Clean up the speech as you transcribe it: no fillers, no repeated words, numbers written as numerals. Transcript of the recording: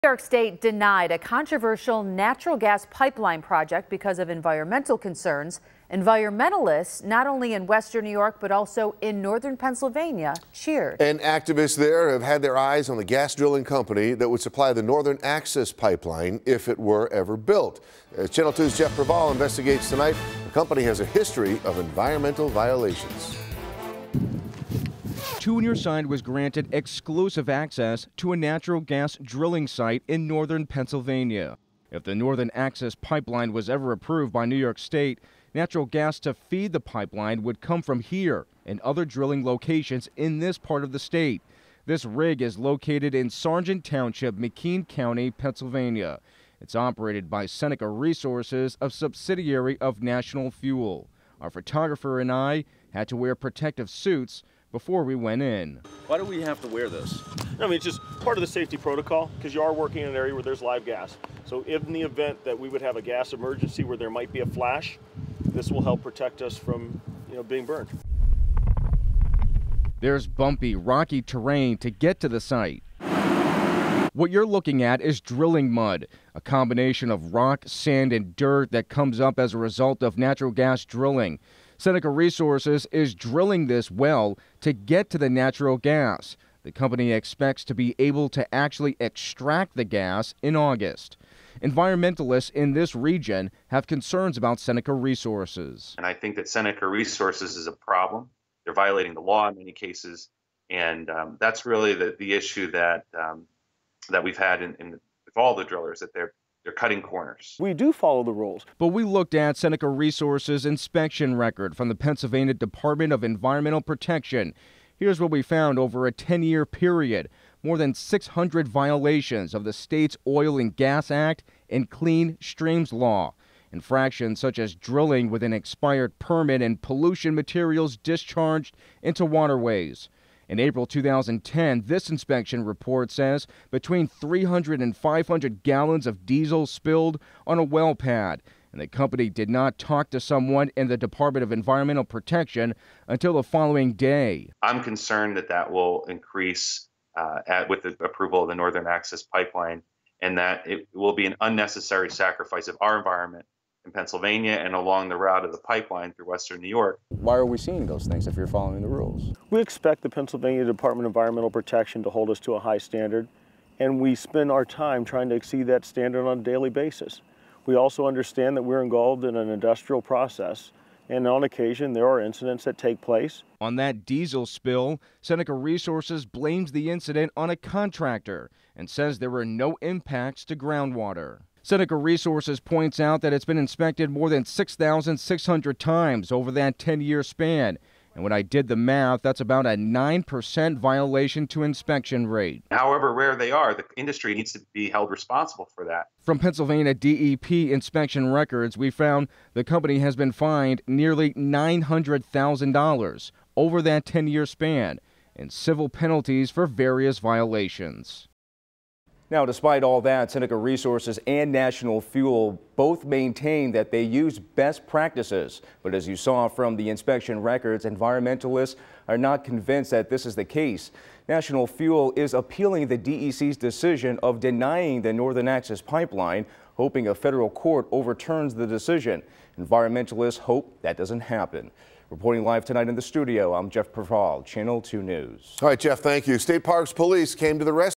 New York State denied a controversial natural gas pipeline project because of environmental concerns. Environmentalists, not only in western New York, but also in northern Pennsylvania, cheered. And activists there have had their eyes on the gas drilling company that would supply the Northern Access Pipeline if it were ever built. As Channel 2's Jeff Preval investigates tonight, the company has a history of environmental violations. Junior Side was granted exclusive access to a natural gas drilling site in northern Pennsylvania. If the Northern Access Pipeline was ever approved by New York State, natural gas to feed the pipeline would come from here and other drilling locations in this part of the state. This rig is located in Sargent Township, McKean County, Pennsylvania. It's operated by Seneca Resources, a subsidiary of National Fuel. Our photographer and I had to wear protective suits before we went in. Why do we have to wear this? I mean, it's just part of the safety protocol because you are working in an area where there's live gas. So in the event that we would have a gas emergency where there might be a flash, this will help protect us from, being burned. There's bumpy, rocky terrain to get to the site. What you're looking at is drilling mud, a combination of rock, sand, and dirt that comes up as a result of natural gas drilling. Seneca Resources is drilling this well to get to the natural gas. The company expects to be able to actually extract the gas in August. Environmentalists in this region have concerns about Seneca Resources. And I think that Seneca Resources is a problem. They're violating the law in many cases. And that's really the issue that we've had with all the drillers, that they're cutting corners. We do follow the rules. But we looked at Seneca Resources' inspection record from the Pennsylvania Department of Environmental Protection. Here's what we found over a 10-year period. More than 600 violations of the state's Oil and Gas Act and Clean Streams Law. Infractions such as drilling with an expired permit and pollution materials discharged into waterways. In April 2010, this inspection report says between 300 and 500 gallons of diesel spilled on a well pad, and the company did not talk to someone in the Department of Environmental Protection until the following day. I'm concerned that will increase with the approval of the Northern Access Pipeline, and that it will be an unnecessary sacrifice of our environment in Pennsylvania and along the route of the pipeline through western New York. Why are we seeing those things if you're following the rules? We expect the Pennsylvania Department of Environmental Protection to hold us to a high standard, and we spend our time trying to exceed that standard on a daily basis. We also understand that we're involved in an industrial process, and on occasion there are incidents that take place. On that diesel spill, Seneca Resources blames the incident on a contractor and says there were no impacts to groundwater. Seneca Resources points out that it's been inspected more than 6,600 times over that 10-year span. And when I did the math, that's about a 9% violation to inspection rate. However rare they are, the industry needs to be held responsible for that. From Pennsylvania DEP inspection records, we found the company has been fined nearly $900,000 over that 10-year span and civil penalties for various violations. Now, despite all that, Seneca Resources and National Fuel both maintain that they use best practices. But as you saw from the inspection records, environmentalists are not convinced that this is the case. National Fuel is appealing the DEC's decision of denying the Northern Access Pipeline, hoping a federal court overturns the decision. Environmentalists hope that doesn't happen. Reporting live tonight in the studio, I'm Jeff Preval, Channel 2 News. All right, Jeff, thank you. State Parks Police came to the rescue.